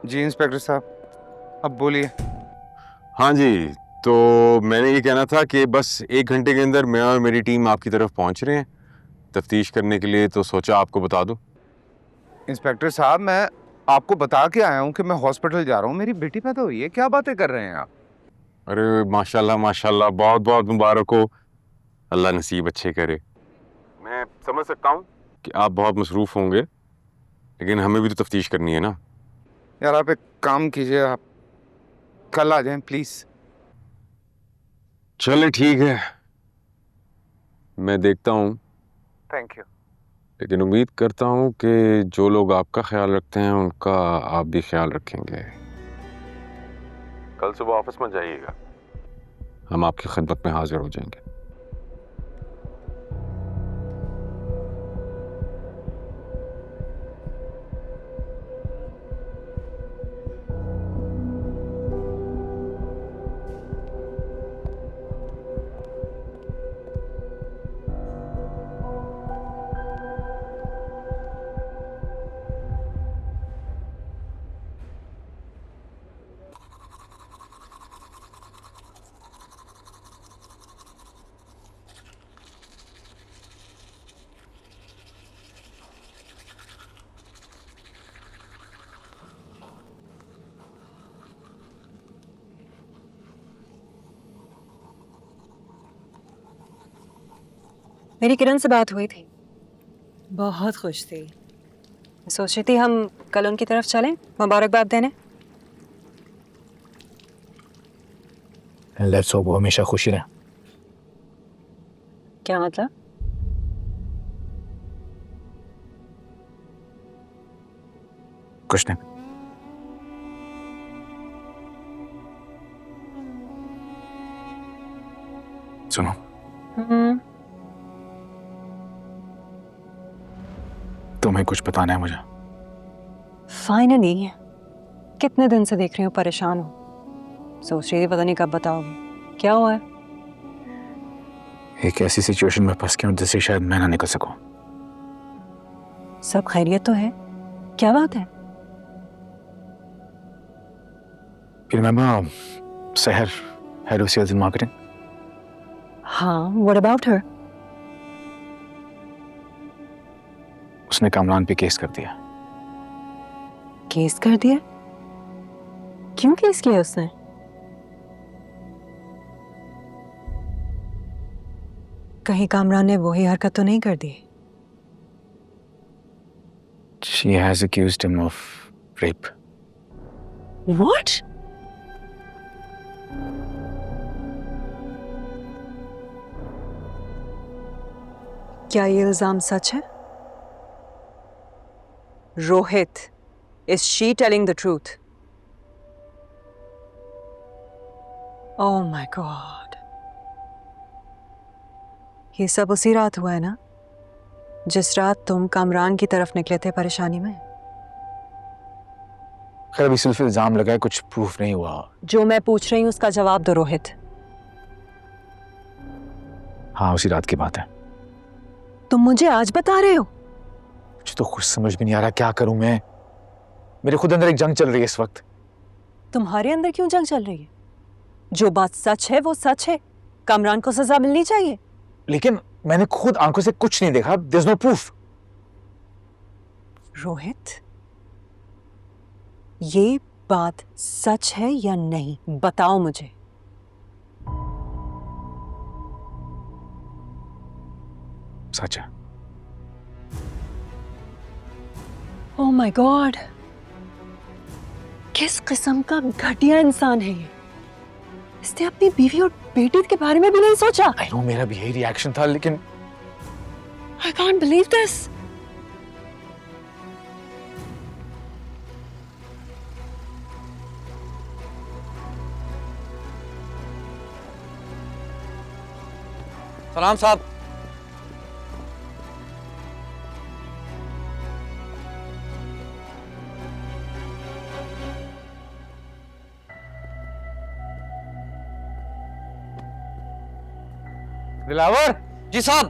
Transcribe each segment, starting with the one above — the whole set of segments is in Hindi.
जी इंस्पेक्टर साहब, अब बोलिए। हाँ जी, तो मैंने ये कहना था कि बस 1 घंटे के अंदर मैं और मेरी टीम आपकी तरफ पहुंच रहे हैं तफ्तीश करने के लिए, तो सोचा आपको बता दूं। इंस्पेक्टर साहब, मैं आपको बता के आया हूँ कि मैं हॉस्पिटल जा रहा हूँ, मेरी बेटी पैदा हुई है। क्या बातें कर रहे हैं आप? अरे माशाल्लाह माशाल्लाह, बहुत बहुत मुबारक हो। अल्लाह नसीब अच्छे करे। मैं समझ सकता हूँ कि आप बहुत मसरूफ़ होंगे, लेकिन हमें भी तो तफ्तीश करनी है ना। यार आप एक काम कीजिए, आप कल आ जाएं प्लीज। चले ठीक है, मैं देखता हूँ, थैंक यू। लेकिन उम्मीद करता हूँ कि जो लोग आपका ख्याल रखते हैं उनका आप भी ख्याल रखेंगे। कल सुबह ऑफिस में जाइएगा, हम आपकी खिदमत में हाजिर हो जाएंगे। मेरी किरण से बात हुई थी, बहुत खुश थी। सोच रही थी हम कल उनकी तरफ चलें मुबारकबाद देने। लेट्स होप वो हमेशा खुशी रहे। क्या मतलब? कुछ नहीं। सुनो, तुम्हें कुछ बताना है मुझे। फाइनली, कितने दिन से देख रही हूँ परेशान हूँ। सोच रही थी पता नहीं कब बताओगी। क्या हुआ है? एक ऐसी सिचुएशन में फंस गया हूं जिससे शायद मैं ना निकल सकूं। सब खैरियत तो है? क्या बात है? Remember Sahar, head of sales and marketing? हाँ, व्हाट अबाउट हर? उसने कामरान पे केस कर दिया। केस कर दिया? क्यों केस किया उसने? कहीं कामरान ने वही हरकत तो नहीं कर दी? She has accused him of rape. What? क्या ये इल्जाम सच है? Rohit, is she telling the truth? Oh my God. ये सब उसी रात हुआ है ना, जिस रात तुम कामरान की तरफ निकले थे परेशानी में? खैर अभी सिर्फ इल्जाम लगा है, कुछ प्रूफ नहीं हुआ। जो मैं पूछ रही हूँ उसका जवाब दो रोहित। हाँ, उसी रात की बात है। तुम मुझे आज बता रहे हो? मुझे तो कुछ समझ भी नहीं आ रहा, क्या करूं मैं। मेरे खुद अंदर एक जंग चल रही है इस वक्त। तुम्हारे अंदर क्यों जंग चल रही है? जो बात सच है वो सच है। कामरान को सजा मिलनी चाहिए। लेकिन मैंने खुद आंखों से कुछ नहीं देखा। There's no proof. रोहित, ये बात सच है या नहीं, बताओ मुझे। सच है। ओह माय गॉड, किस किस्म का घटिया इंसान है ये। इसने अपनी बीवी और बेटी के बारे में भी नहीं सोचा। I know मेरा भी यही रिएक्शन था, लेकिन I can't believe this. सलाम साहब। दिलावर, जी साहब।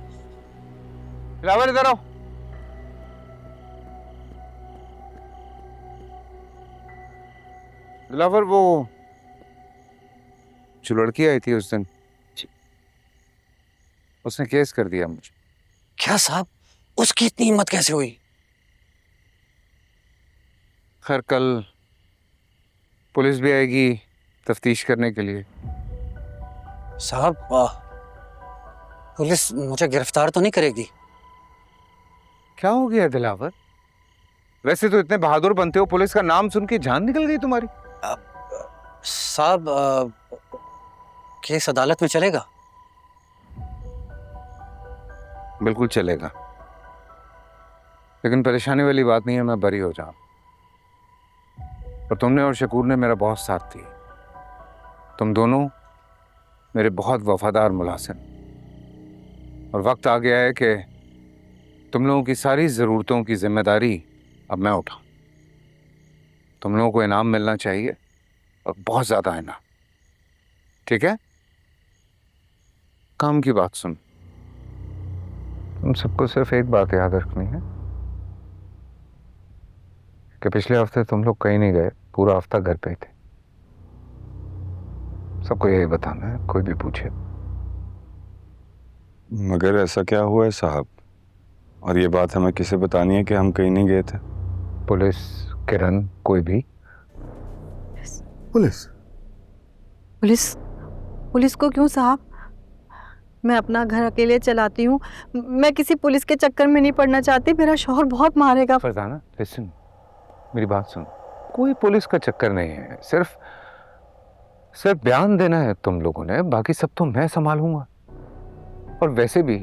दिलावर इधर आओ। दिलावर, वो जो लड़की आई थी उस दिन, उसने केस कर दिया मुझे। क्या साहब, उसकी इतनी हिम्मत कैसे हुई? खैर, कल पुलिस भी आएगी तफ्तीश करने के लिए। साहब, पुलिस मुझे गिरफ्तार तो नहीं करेगी? क्या हो गया दिलावर? वैसे तो इतने बहादुर बनते हो, पुलिस का नाम सुन के जान निकल गई तुम्हारी। साहब, केस अदालत में चलेगा? बिल्कुल चलेगा, लेकिन परेशानी वाली बात नहीं है, मैं बरी हो जाऊं। और तुमने और शकूर ने मेरा बहुत साथ दिया। तुम दोनों मेरे बहुत वफादार मुलाजिम, और वक्त आ गया है कि तुम लोगों की सारी ज़रूरतों की जिम्मेदारी अब मैं उठाऊं। तुम लोगों को इनाम मिलना चाहिए, और बहुत ज़्यादा इनाम। ठीक है? काम की बात सुन, तुम सबको सिर्फ एक बात याद रखनी है कि पिछले हफ्ते तुम लोग कहीं नहीं गए, पूरा हफ्ता घर पे ही थे। सबको यही बताना है, कोई भी पूछे। मगर ऐसा क्या हुआ है साहब? और ये बात हमें किसे बतानी है कि हम कहीं नहीं गए थे? पुलिस, किरण, कोई भी। पुलिस? पुलिस? पुलिस को क्यों साहब? मैं अपना घर अकेले चलाती हूँ, मैं किसी पुलिस के चक्कर में नहीं पड़ना चाहती, मेरा शौहर बहुत मारेगा। फरजाना, लिसन, मेरी बात सुन। कोई पुलिस का चक्कर नहीं है, सिर्फ बयान देना है तुम लोगों ने, बाकी सब तो मैं संभालूंगा। और वैसे भी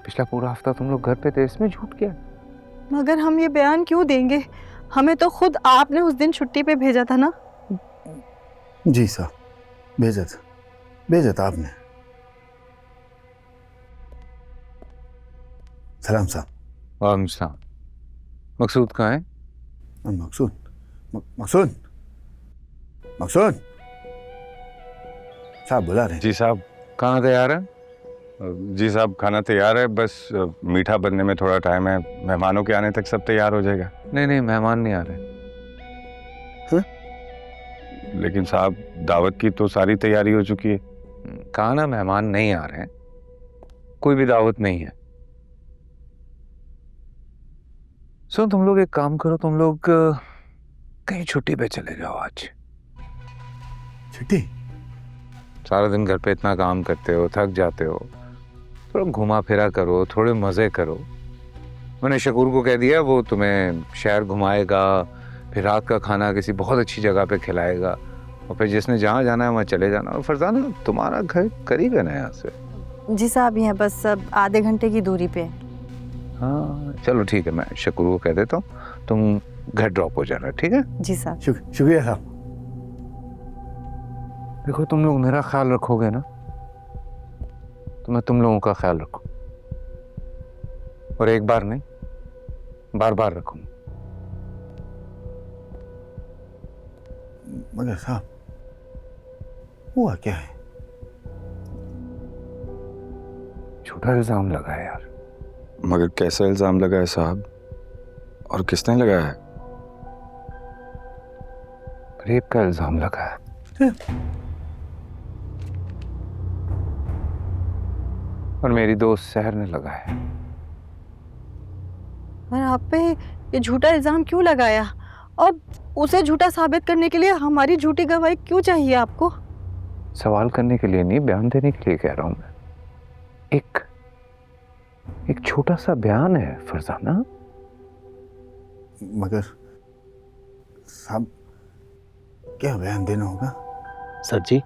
पिछला पूरा हफ्ता तुम लोग घर पे थे, इसमें झूठ क्या? मगर हम ये बयान क्यों देंगे? हमें तो खुद आपने उस दिन छुट्टी पे भेजा था ना। जी साहब, भेजा था आपने। सलाम साहब। वालेकुम सलाम। मकसूद कहाँ है? मकसूद साहब बुला रहे हैं। जी साहब। खाना तैयार है? जी साहब, खाना तैयार है, बस मीठा बनने में थोड़ा टाइम है। मेहमानों के आने तक सब तैयार हो जाएगा। नहीं, मेहमान नहीं आ रहे। लेकिन साहब, दावत की तो सारी तैयारी हो चुकी है। कहा ना, मेहमान नहीं आ रहे हैं, कोई भी दावत नहीं है। सो तुम लोग एक काम करो, तुम लोग कहीं छुट्टी पे चले जाओ आज। छुट्टी? सारा दिन घर पे इतना काम करते हो, थक जाते हो, थोड़ा घुमा फिरा करो, थोड़े मजे करो। मैंने शकूर को कह दिया, वो तुम्हें शहर घुमाएगा, फिर रात का खाना किसी बहुत अच्छी जगह पे खिलाएगा, और फिर जिसने जहाँ जाना है वहाँ चले जाना। और फरजाना, तुम्हारा घर करीब है ना यहाँ से? जी साहब, यहाँ बस सब आधे घंटे की दूरी पे। हाँ चलो ठीक है, मैं शकूर को कह देता हूँ, तुम घर ड्रॉप हो जाना। ठीक है? जी साहब। शुक्रिया साहब। देखो, तुम लोग मेरा ख्याल रखोगे ना, तो मैं तुम लोगों का ख्याल रखूँ, और एक बार नहीं, बार बार रखूँ। मगर साहब, हुआ क्या है? झूठा इल्जाम लगा है यार। मगर कैसा इल्जाम लगा है साहब, और किसने लगाया है? रेप का इल्जाम लगा है। और मेरी दोस्त सहर ने लगाया। और आप पे ये झूठा इल्जाम क्यों लगाया? और उसे झूठा साबित करने के लिए हमारी झूठी गवाही क्यों चाहिए आपको? सवाल करने के लिए नहीं, बयान देने के लिए कह रहा हूं मैं। एक छोटा सा बयान है फरजाना। मगर साहब, क्या बयान देना होगा? सर जी,